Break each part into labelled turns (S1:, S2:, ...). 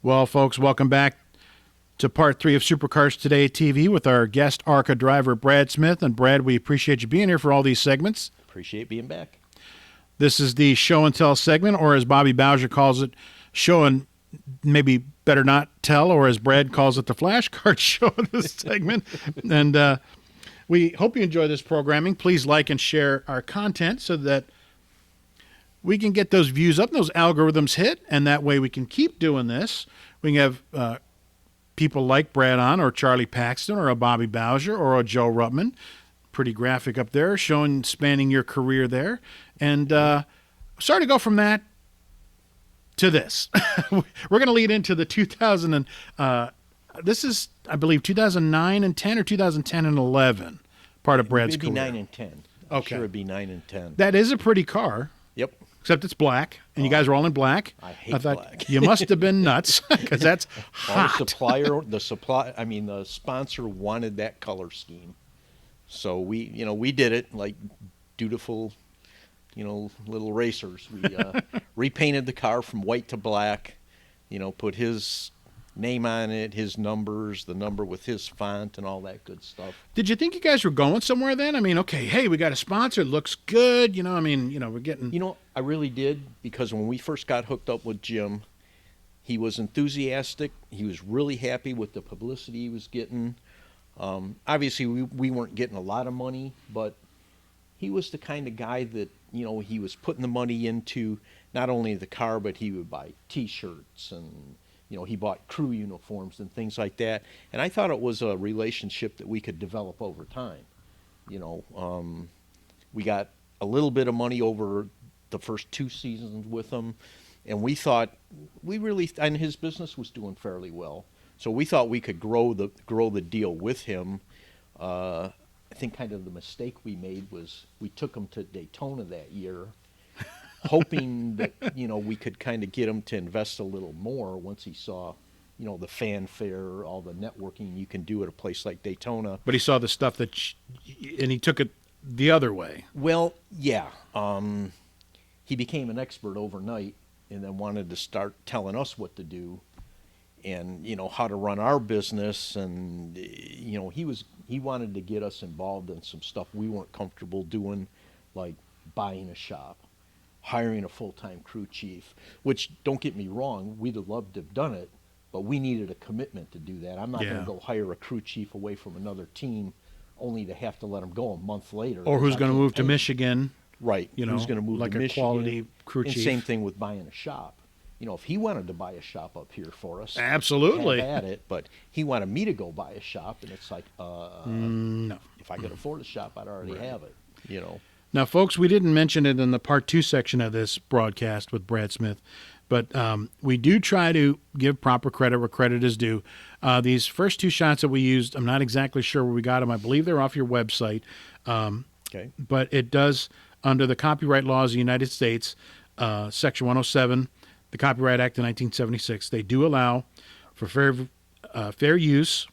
S1: Well, folks, welcome back to part 3 of Supercars Today TV with our guest ARCA driver, Brad Smith. And Brad, we appreciate you being here for all these segments.
S2: Appreciate being back.
S1: This is the show and tell segment, or as Bobby Bowser calls it, show and maybe better not tell, or as Brad calls it, the flashcard show in this segment. And we hope you enjoy this programming. Please like and share our content so that we can get those views up and those algorithms hit, and that way we can keep doing this. We can have people like Brad on, or Charlie Paxton, or a Bobby Bowser, or a Joe Ruttman. Pretty graphic up there, spanning your career there. And sorry to go from that to this. We're going to lead into the 2000 and this is, I believe, 2009 and 10 or 2010 and 11 part of Brad's career.
S2: Maybe 9 and 10. I'm sure it'd be 9 and 10.
S1: That is a pretty car.
S2: Yep.
S1: Except it's black, and you guys are all in black.
S2: I hate black.
S1: You must have been nuts, because that's hot.
S2: The sponsor wanted that color scheme. So we did it like dutiful, little racers. We repainted the car from white to black, put his name on it, his numbers, the number with his font and all that good stuff.
S1: Did you think you guys were going somewhere then? I mean, okay, hey, we got a sponsor, it looks good, we're getting...
S2: I really did, because when we first got hooked up with Jim, he was enthusiastic. He was really happy with the publicity he was getting. Obviously, we weren't getting a lot of money, but he was the kind of guy that, he was putting the money into not only the car, but he would buy T-shirts and... he bought crew uniforms and things like that. And I thought it was a relationship that we could develop over time. We got a little bit of money over the first 2 seasons with him. And we thought and his business was doing fairly well. So we thought we could grow the deal with him. I think kind of the mistake we made was we took him to Daytona that year, hoping that, we could kind of get him to invest a little more once he saw, the fanfare, all the networking you can do at a place like Daytona.
S1: But he saw the stuff and he took it the other way.
S2: Well, yeah. He became an expert overnight and then wanted to start telling us what to do and, how to run our business. And, he wanted to get us involved in some stuff we weren't comfortable doing, like buying a shop, hiring a full-time crew chief, which, don't get me wrong, we'd have loved to have done it, but we needed a commitment to do that. I'm not going to go hire a crew chief away from another team only to have to let him go a month later.
S1: Or who's going to move to Michigan.
S2: Right. Who's going to move
S1: like
S2: to Michigan.
S1: Like a quality crew chief.
S2: And same thing with buying a shop. If he wanted to buy a shop up here for us,
S1: absolutely,
S2: have at it, but he wanted me to go buy a shop, and it's like,
S1: no.
S2: If I could afford a shop, I'd already have it,
S1: Now, folks, we didn't mention it in the part 2 section of this broadcast with Brad Smith, but we do try to give proper credit where credit is due. These first 2 shots that we used, I'm not exactly sure where we got them. I believe they're off your website.
S2: Okay.
S1: But it does, under the copyright laws of the United States, Section 107, the Copyright Act of 1976, they do allow for fair use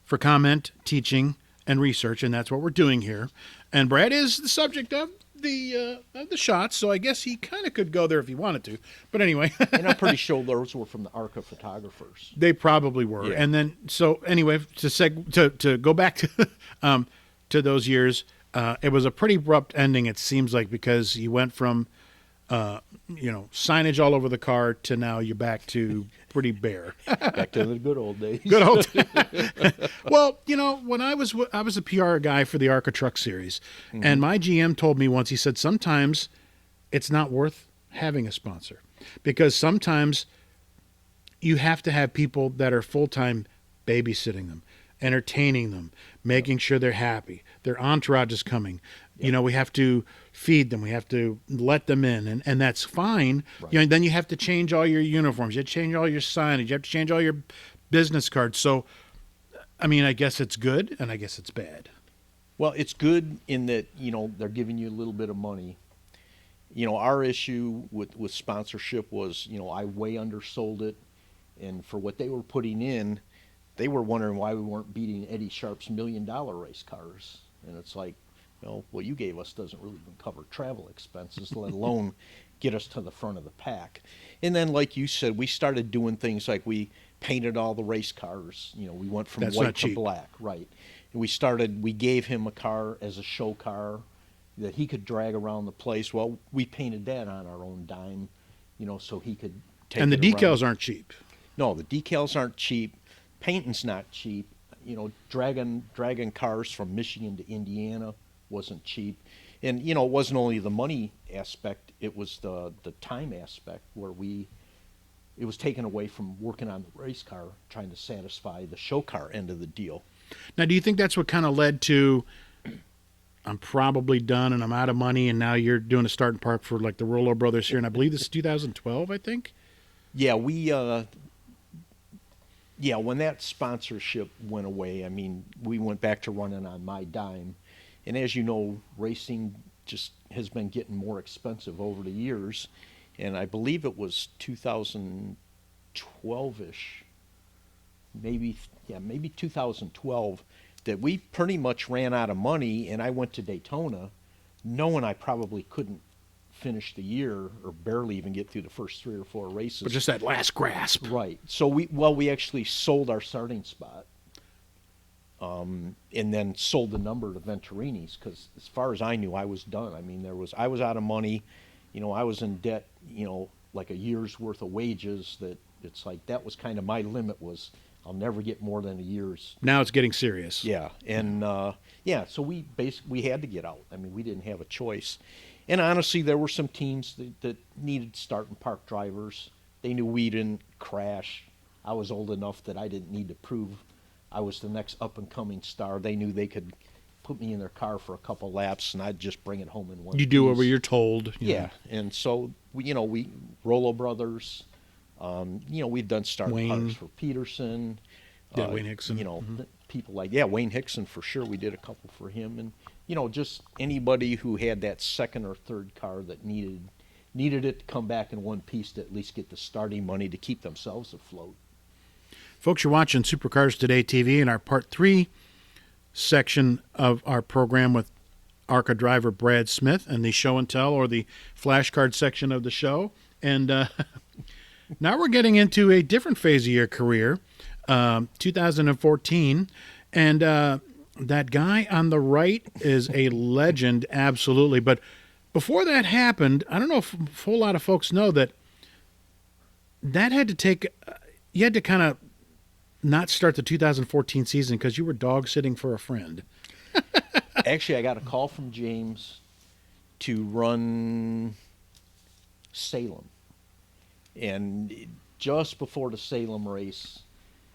S1: for comment, teaching, and research, and that's what we're doing here. And Brad is the subject of the shots, so I guess he kind of could go there if he wanted to. But anyway.
S2: And I'm pretty sure those were from the ARCA photographers.
S1: They probably were. Yeah. And then, so anyway, to go back to those years, it was a pretty abrupt ending, it seems like, because you went from signage all over the car to now you're back to pretty bare.
S2: Back to the good old days.
S1: Good old days. Well, when I was a PR guy for the ARCA Truck Series, and my GM told me once, he said, sometimes it's not worth having a sponsor because sometimes you have to have people that are full-time babysitting them, entertaining them, making sure they're happy. Their entourage is coming. Yep. We have to feed them. We have to let them in, and that's fine. Right. Then you have to change all your uniforms. You have to change all your signage. You have to change all your business cards. So, I mean, I guess it's good, and I guess it's bad.
S2: Well, it's good in that, they're giving you a little bit of money. Our issue with sponsorship was, I way undersold it, and for what they were putting in, they were wondering why we weren't beating Eddie Sharp's $1 million race cars. And it's like, what you gave us doesn't really even cover travel expenses, let alone get us to the front of the pack. And then, like you said, we started doing things like we painted all the race cars. You know, we went from
S1: That's
S2: white
S1: not
S2: to
S1: cheap.
S2: black, right? And we gave him a car as a show car that he could drag around the place. Well, we painted that on our own dime, you know, so he could take
S1: And the
S2: it around.
S1: decals aren't cheap.
S2: No, the decals aren't cheap. Painting's not cheap. You know, dragging cars from Michigan to Indiana wasn't cheap. And, you know, it wasn't only the money aspect, it was the time aspect where it was taken away from working on the race car, trying to satisfy the show car end of the deal.
S1: Now, do you think that's what kind of led to I'm probably done and I'm out of money, and now you're doing a starting park for like the Rollo brothers here, and I believe this is 2012, I think?
S2: Yeah, when that sponsorship went away, I mean, we went back to running on my dime. And as you know, racing just has been getting more expensive over the years. And I believe it was 2012-ish, maybe 2012, that we pretty much ran out of money, and I went to Daytona knowing I probably couldn't finish the year or barely even get through the first 3 or 4 races.
S1: But just that last grasp.
S2: Right. So we actually sold our starting spot, and then sold the number to Venturini's, because as far as I knew, I was done. I mean, I was out of money. You know, I was in debt, you know, like a year's worth of wages. That it's like that was kind of my limit, was I'll never get more than a year's.
S1: Now it's getting serious.
S2: Yeah. And so we had to get out. I mean, we didn't have a choice. And honestly, there were some teams that needed starting park drivers. They knew we didn't crash. I was old enough that I didn't need to prove I was the next up-and-coming star. They knew they could put me in their car for a couple laps, and I'd just bring it home in one
S1: You do
S2: piece.
S1: whatever you're told. You
S2: Yeah.
S1: know.
S2: And so, we Rollo Brothers, we've done starting
S1: Wayne.
S2: parks for Peterson.
S1: Yeah, Wayne Hickson.
S2: You know, people like, Wayne Hickson for sure. We did a couple for him. And, you know, just anybody who had that second or third car that needed it to come back in one piece to at least get the starting money to keep themselves afloat.
S1: Folks, you're watching Supercars Today TV in our Part 3 section of our program with ARCA driver Brad Smith and the show and tell, or the flashcard section of the show. And now we're getting into a different phase of your career, 2014. And that guy on the right is a legend, absolutely. But before that happened, I don't know if a whole lot of folks know that had to take, you had to kind of not start the 2014 season because you were dog sitting for a friend.
S2: Actually, I got a call from James to run Salem. And just before the Salem race,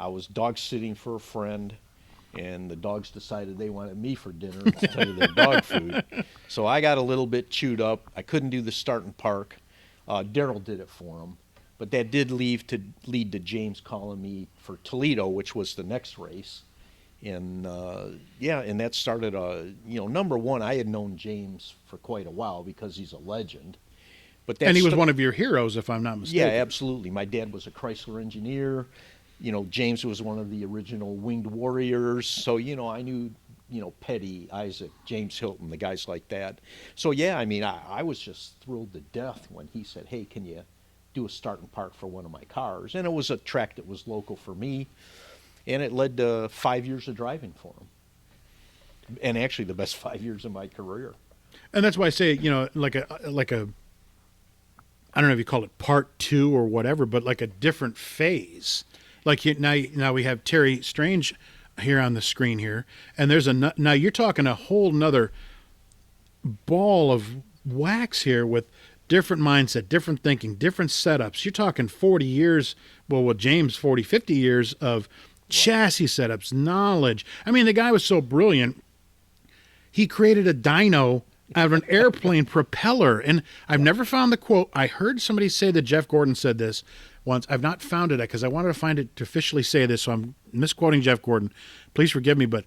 S2: I was dog sitting for a friend, and the dogs decided they wanted me for dinner instead of their dog food. So I got a little bit chewed up. I couldn't do the starting park. Daryl did it for him. But that did lead to James calling me for Toledo, which was the next race. And and that started number one, I had known James for quite a while because he's a legend. But
S1: And he was one of your heroes, if I'm not mistaken.
S2: Yeah, absolutely. My dad was a Chrysler engineer. You know, James was one of the original Winged Warriors. So, you know, I knew, Petty, Isaac, James Hylton, the guys like that. So, yeah, I mean, I was just thrilled to death when he said, hey, can you do a starting park for one of my cars? And it was a track that was local for me. And it led to 5 years of driving for him. And actually the best 5 years of my career.
S1: And that's why I say, like a I don't know if you call it part 2 or whatever, but like a different phase. Like now we have Terry Strange here on the screen here, and there's now you're talking a whole nother ball of wax here with different mindset, different thinking, different setups. You're talking 40 years, well, with James, 40, 50 years of chassis setups, knowledge. I mean, the guy was so brilliant. He created a dyno out of an airplane propeller. And I've never found the quote. I heard somebody say that Jeff Gordon said this once. I've not found it because I wanted to find it to officially say this, so I'm misquoting Jeff Gordon. Please forgive me, but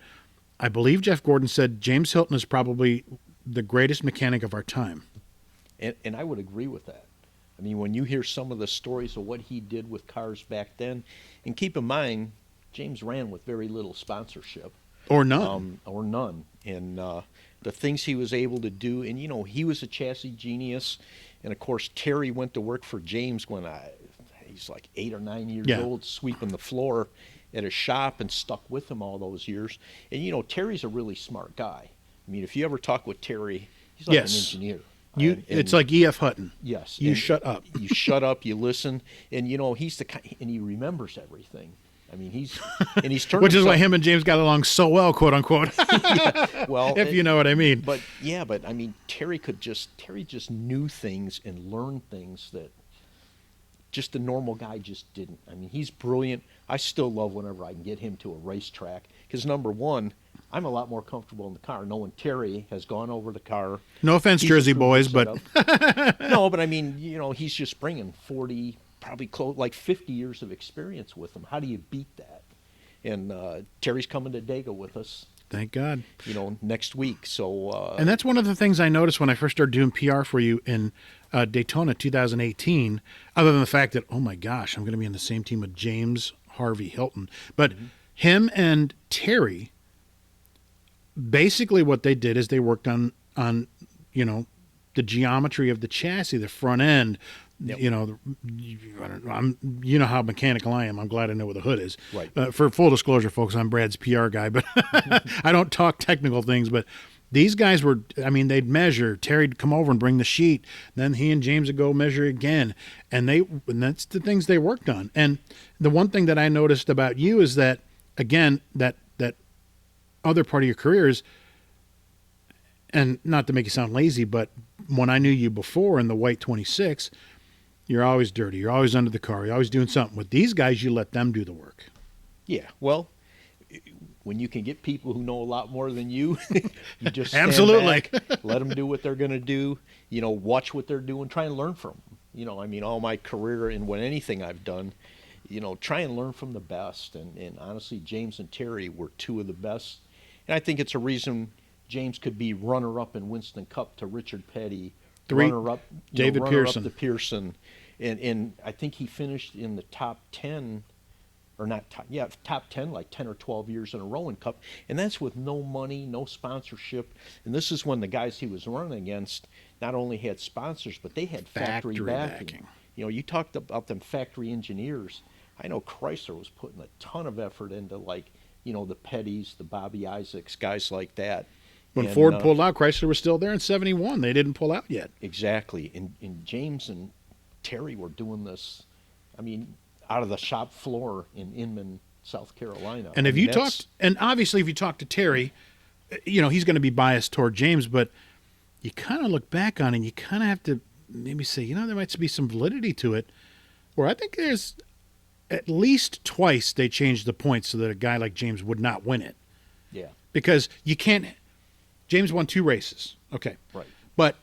S1: I believe Jeff Gordon said James Hylton is probably the greatest mechanic of our time.
S2: And I would agree with that. I mean, when you hear some of the stories of what he did with cars back then, and keep in mind, James ran with very little sponsorship.
S1: Or none.
S2: Or none. And the things he was able to do. And, he was a chassis genius. And, of course, Terry went to work for James when he's like 8 or 9 years
S1: Yeah.
S2: old, sweeping the floor at a shop, and stuck with him all those years. And, Terry's a really smart guy. I mean, if you ever talk with Terry, he's like
S1: Yes.
S2: an engineer.
S1: It's like E.F. Hutton.
S2: Yes.
S1: You shut up.
S2: You shut up, you listen. And, he's the kind, and he remembers everything. I mean, he's turned
S1: Which is why
S2: himself-
S1: him and James got along so well, quote unquote.
S2: well,
S1: if you know what I mean.
S2: But I mean, Terry just knew things and learned things that just a normal guy just didn't. I mean, he's brilliant. I still love whenever I can get him to a racetrack because, number one, I'm a lot more comfortable in the car knowing Terry has gone over the car.
S1: No offense,
S2: He's
S1: Jersey
S2: approved
S1: boys,
S2: the
S1: but
S2: setup. No, but I mean, he's just bringing 40, probably close, like 50 years of experience with him. How do you beat that? And Terry's coming to Dago with us,
S1: thank God.
S2: next week. So
S1: And that's one of the things I noticed when I first started doing PR for you in Daytona 2018, other than the fact that, oh my gosh, I'm going to be on the same team with James Harvey Hilton. But him and Terry, basically what they did is they worked on the geometry of the chassis, the front end.
S2: Yep.
S1: You know how mechanical I am. I'm glad I know where the hood is.
S2: Right.
S1: For full disclosure, folks, I'm Brad's PR guy, but I don't talk technical things. But these guys were, they'd measure. Terry'd come over and bring the sheet. Then he and James would go measure again. And that's the things they worked on. And the one thing that I noticed about you is that, again, that other part of your career is, and not to make you sound lazy, but when I knew you before in the white 26, you're always dirty. You're always under the car. You're always doing something. With these guys, you let them do the work.
S2: Yeah, well, when you can get people who know a lot more than you, you just stand
S1: Absolutely.
S2: back, let them do what they're going to do. Watch what they're doing, try and learn from them. All my career and anything I've done, try and learn from the best. And honestly, James and Terry were two of the best. And I think it's a reason James could be runner-up in Winston Cup to Richard Petty, runner-up,
S1: David Pearson.
S2: to Pearson. And I think he finished in the top 10, or not top, top 10, like 10 or 12 years in a row in Cup. And that's with no money, no sponsorship. And this is when the guys he was running against not only had sponsors, but they had factory backing. You talked about them factory engineers. I know Chrysler was putting a ton of effort into, the Pettys, the Bobby Isaacs, guys like that.
S1: When Ford pulled out, Chrysler was still there in 71. They didn't pull out yet.
S2: Exactly. And James and Terry were doing this, out of the shop floor in Inman, South Carolina.
S1: And obviously if you talk to Terry, he's going to be biased toward James, but you kind of look back on it and you kind of have to maybe say, there might be some validity to it. Where I think there's at least twice they changed the points so that a guy like James would not win it.
S2: Yeah.
S1: Because you can't. James won 2 races. Okay.
S2: Right.
S1: But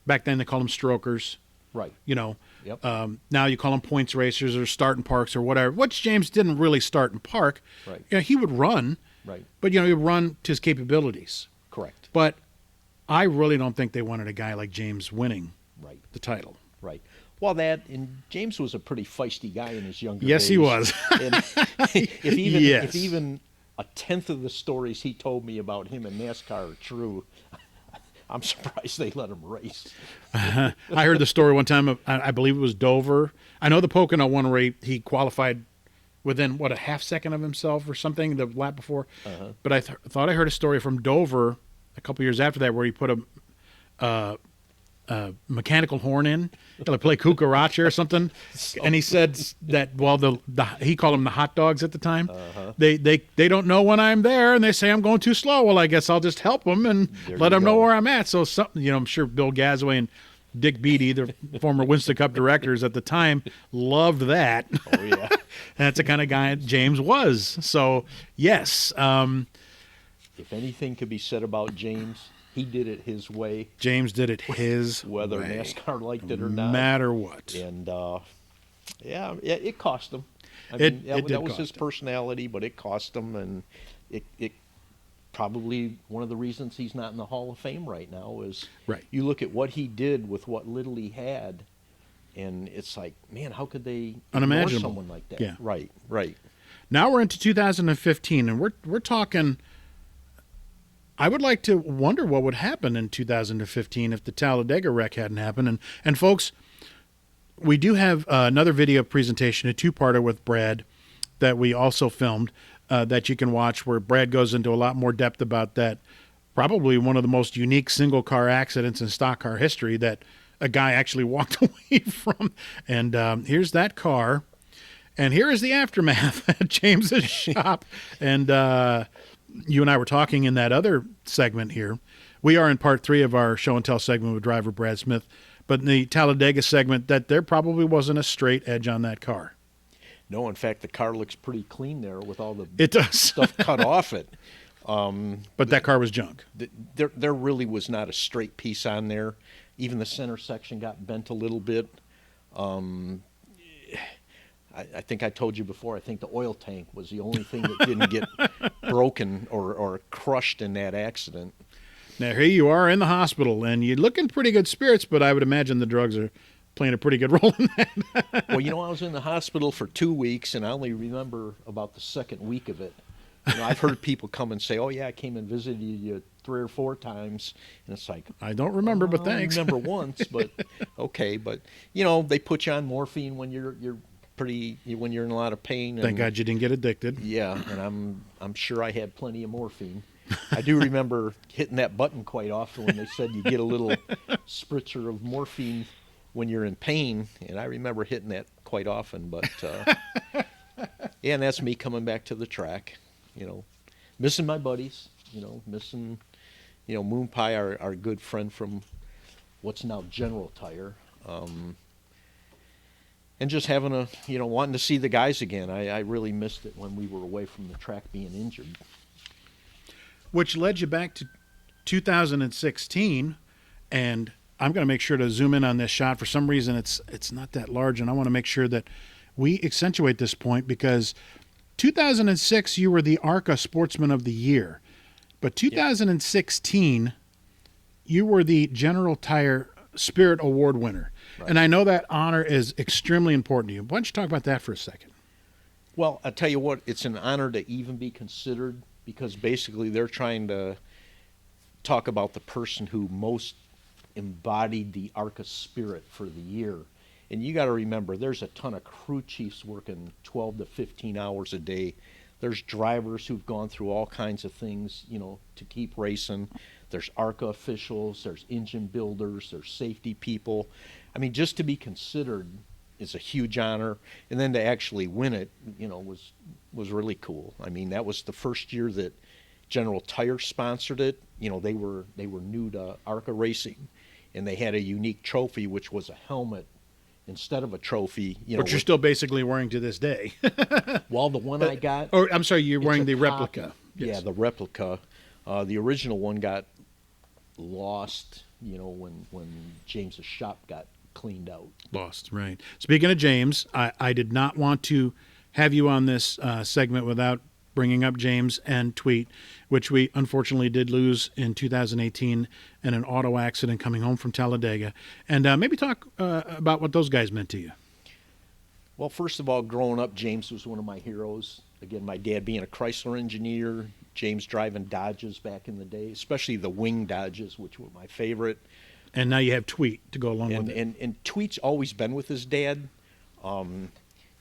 S1: back then they called them strokers.
S2: Right.
S1: Yep.
S2: Now
S1: you call them points racers or starting parks or whatever, which James didn't really start and park.
S2: Right.
S1: He would run.
S2: Right.
S1: But, he would run to his capabilities.
S2: Correct.
S1: But I really don't think they wanted a guy like James winning the title.
S2: Right. Well, and James was a pretty feisty guy in his younger
S1: Yes,
S2: days.
S1: he was.
S2: And if even a tenth of the stories he told me about him in NASCAR are true, I'm surprised they let him race.
S1: I heard the story one time of, I believe it was Dover. I know the Pocono one where he qualified within, a half second of himself or something the lap before.
S2: Uh-huh.
S1: But I thought I heard a story from Dover a couple years after that where he put a mechanical horn in, to play cucaracha or something, and he said that he called them the hot dogs at the time.
S2: Uh-huh.
S1: They don't know when I'm there, and they say I'm going too slow. Well, I guess I'll just help them and let them know where I'm at. So something, I'm sure Bill Gasaway and Dick Beattie, the former Winston Cup directors at the time, loved that.
S2: Oh yeah,
S1: that's the kind of guy James was. So yes,
S2: if anything could be said about James, he did it his way.
S1: James did it his
S2: whether
S1: way.
S2: NASCAR liked it or not.
S1: No matter what.
S2: And it cost him. That was his personality, but it cost him, and it probably one of the reasons he's not in the Hall of Fame right now is you look at what he did with what little he had, and it's like, man, how could they ignore someone like that?
S1: Yeah.
S2: Right.
S1: Now we're into 2015, and we're talking I would like to wonder what would happen in 2015 if the Talladega wreck hadn't happened. And folks, we do have another video presentation, a two-parter with Brad that we also filmed that you can watch, where Brad goes into a lot more depth about that. Probably one of the most unique single-car accidents in stock car history that a guy actually walked away from. And here's that car. And here is the aftermath at James's shop. And you and I were talking in that other segment here. We are in part 3 of our show and tell segment with driver Brad Smith. But in the Talladega segment, that there probably wasn't a straight edge on that car.
S2: No, in fact, the car looks pretty clean there with all the
S1: It does.
S2: stuff cut off it.
S1: But that car was junk.
S2: There really was not a straight piece on there. Even the center section got bent a little bit. I think I told you before, I think the oil tank was the only thing that didn't get broken or crushed in that accident.
S1: Now, here you are in the hospital, and you look in pretty good spirits, but I would imagine the drugs are playing a pretty good role in that.
S2: Well, I was in the hospital for 2 weeks, and I only remember about the second week of it. I've heard people come and say, "Oh yeah, I came and visited you 3 or 4 times," and it's like,
S1: I don't remember, but thanks.
S2: I remember once, but okay. But they put you on morphine when you're when you're in a lot of pain. And,
S1: Thank God you didn't get addicted.
S2: Yeah, and I'm sure I had plenty of morphine. I do remember hitting that button quite often when they said you get a little spritzer of morphine when you're in pain, and I remember hitting that quite often. But yeah, and that's me coming back to the track. Missing my buddies. Missing Moon Pie, our good friend from what's now General Tire. And just having wanting to see the guys again. I really missed it when we were away from the track being injured.
S1: Which led you back to 2016, and I'm going to make sure to zoom in on this shot. For some reason, it's not that large, and I want to make sure that we accentuate this point, because 2006, you were the ARCA Sportsman of the Year, but 2016, you were the General Tire Spirit Award winner. Right. And I know that honor is extremely important to you. Why don't you talk about that for a second?
S2: Well, I'll tell you what, it's an honor to even be considered, because basically they're trying to talk about the person who most embodied the ARCA spirit for the year. And you got to remember, there's a ton of crew chiefs working 12 to 15 hours a day. There's drivers who've gone through all kinds of things, to keep racing. There's ARCA officials, there's engine builders, there's safety people. I mean, just to be considered is a huge honor, and then to actually win it, was really cool. I mean, that was the first year that General Tire sponsored it. They were new to ARCA racing, and they had a unique trophy, which was a helmet instead of a trophy.
S1: But you're still basically wearing to this day.
S2: Well, the one I got.
S1: Oh, I'm sorry, you're wearing the replica.
S2: Yes. Yeah, the replica. The original one got lost, when James's shop got cleaned out.
S1: Lost, right. Speaking of James, I did not want to have you on this segment without bringing up James and Tweet, which we unfortunately did lose in 2018 in an auto accident coming home from Talladega. And maybe talk about what those guys meant to you.
S2: Well, first of all, growing up, James was one of my heroes. Again, my dad being a Chrysler engineer, James driving Dodges back in the day, especially the wing Dodges, which were my favorite.
S1: And now you have Tweet to go along with it.
S2: And Tweet's always been with his dad.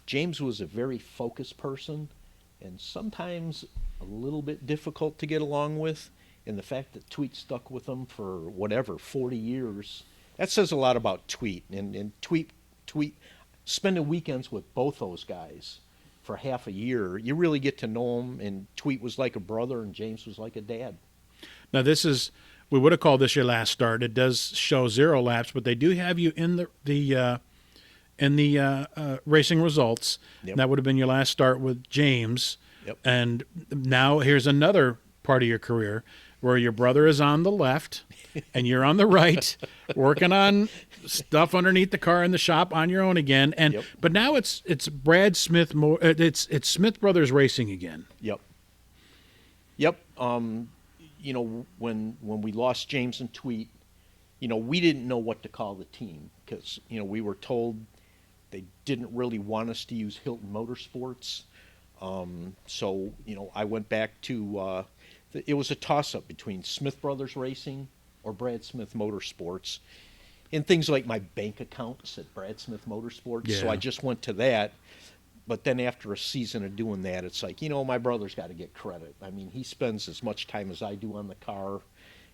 S2: James was a very focused person, and sometimes a little bit difficult to get along with. And the fact that Tweet stuck with him for 40 years, that says a lot about Tweet. And Tweet, spending weekends with both those guys for half a year, you really get to know them. And Tweet was like a brother, and James was like a dad.
S1: Now we would have called this your last start. It does show 0 laps, but they do have you in the racing results.
S2: Yep.
S1: That would have been your last start with James.
S2: Yep.
S1: And now here's another part of your career where your brother is on the left and you're on the right, working on stuff underneath the car in the shop on your own again. And
S2: Yep.
S1: But now it's Brad Smith. It's Smith Brothers Racing again.
S2: Yep. When we lost James and Tweet, we didn't know what to call the team, because we were told they didn't really want us to use Hylton Motorsports. So I went back to it was a toss-up between Smith Brothers Racing or Brad Smith Motorsports. And things like my bank account said Brad Smith Motorsports, so
S1: Yeah.
S2: I just went to that. But then after a season of doing that, it's like, my brother's got to get credit. I mean, he spends as much time as I do on the car.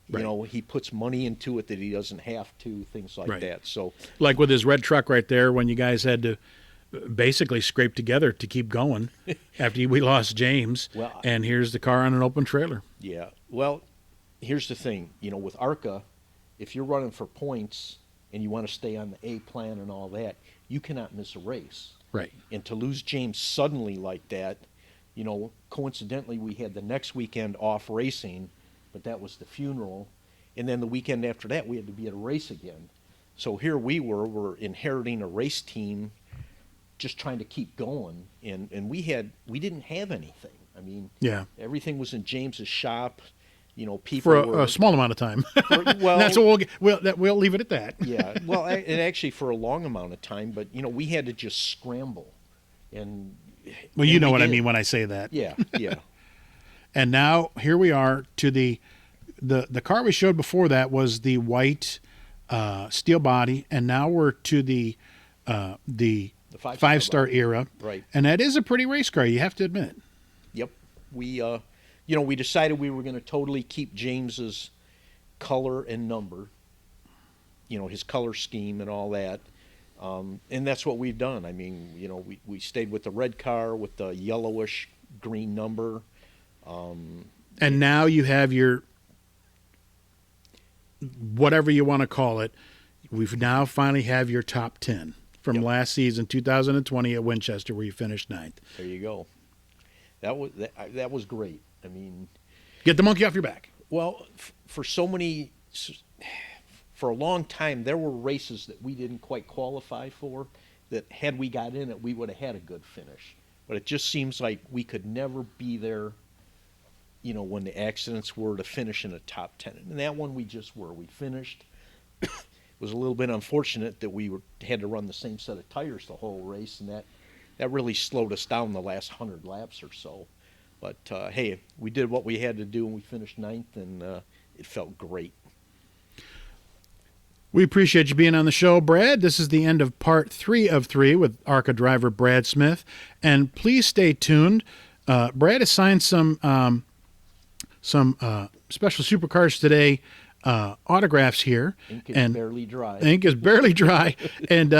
S1: Right.
S2: He puts money into it that he doesn't have to, things like
S1: Right.
S2: that. So,
S1: Like with his red truck right there, when you guys had to basically scrape together to keep going after we lost James.
S2: Well,
S1: and here's the car on an open trailer.
S2: yeah. Well, here's the thing. With ARCA, if you're running for points and you want to stay on the A plan and all that, you cannot miss a race.
S1: Right.
S2: And to lose James suddenly like that, coincidentally, we had the next weekend off racing, but that was the funeral. And then the weekend after that, we had to be at a race again. So here we're inheriting a race team, just trying to keep going. And we didn't have anything. I mean,
S1: Yeah.
S2: everything was in James's shop. People
S1: For
S2: were
S1: a small amount of time.
S2: well,
S1: That's what we'll leave it at that.
S2: yeah. Well, and actually for a long amount of time, but we had to just scramble, and
S1: Well, you
S2: and
S1: know
S2: we
S1: what I
S2: did.
S1: mean when I say that.
S2: Yeah, yeah,
S1: And now here we are to the car we showed before that was the white steel body, and now we're to the five-star era.
S2: right.
S1: And that is a pretty race car, you have to admit.
S2: Yep. We decided we were going to totally keep James's color and number, his color scheme and all that. And that's what we've done. I mean, we stayed with the red car with the yellowish green number.
S1: And now you have your whatever you want to call it. We've now finally have your top 10 from
S2: Yep.
S1: last season, 2020 at Winchester, where you finished 9th.
S2: There you go. That was great. I mean,
S1: Get the monkey off your back.
S2: well, for a long time, there were races that we didn't quite qualify for, that had we got in it, we would have had a good finish. But it just seems like we could never be there, when the accidents were to finish in a top 10. And that one we just were. We finished. It was a little bit unfortunate that had to run the same set of tires the whole race, and that really slowed us down the last 100 laps or so. But, hey, we did what we had to do, and we finished 9th, and it felt great.
S1: We appreciate you being on the show, Brad. This is the end of part 3 of 3 with ARCA driver Brad Smith. And please stay tuned. Brad has signed some special supercars today, autographs here.
S2: Ink is
S1: and
S2: barely dry.
S1: Ink is barely dry. And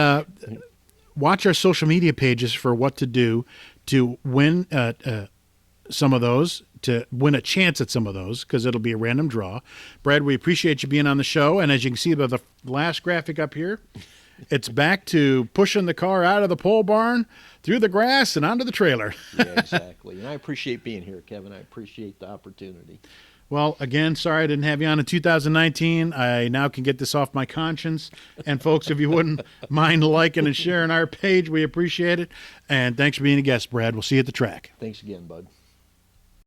S1: watch our social media pages for what to do to win some of those, to win a chance at some of those, because it'll be a random draw. Brad, we appreciate you being on the show. And as you can see by the last graphic up here, it's back to pushing the car out of the pole barn, through the grass, and onto the trailer.
S2: Yeah, exactly. And I appreciate being here, Kevin. I appreciate the opportunity.
S1: Well, again, sorry I didn't have you on in 2019. I now can get this off my conscience. And folks, if you wouldn't mind liking and sharing our page, we appreciate it. And thanks for being a guest, Brad. We'll see you at the track.
S2: Thanks again, bud.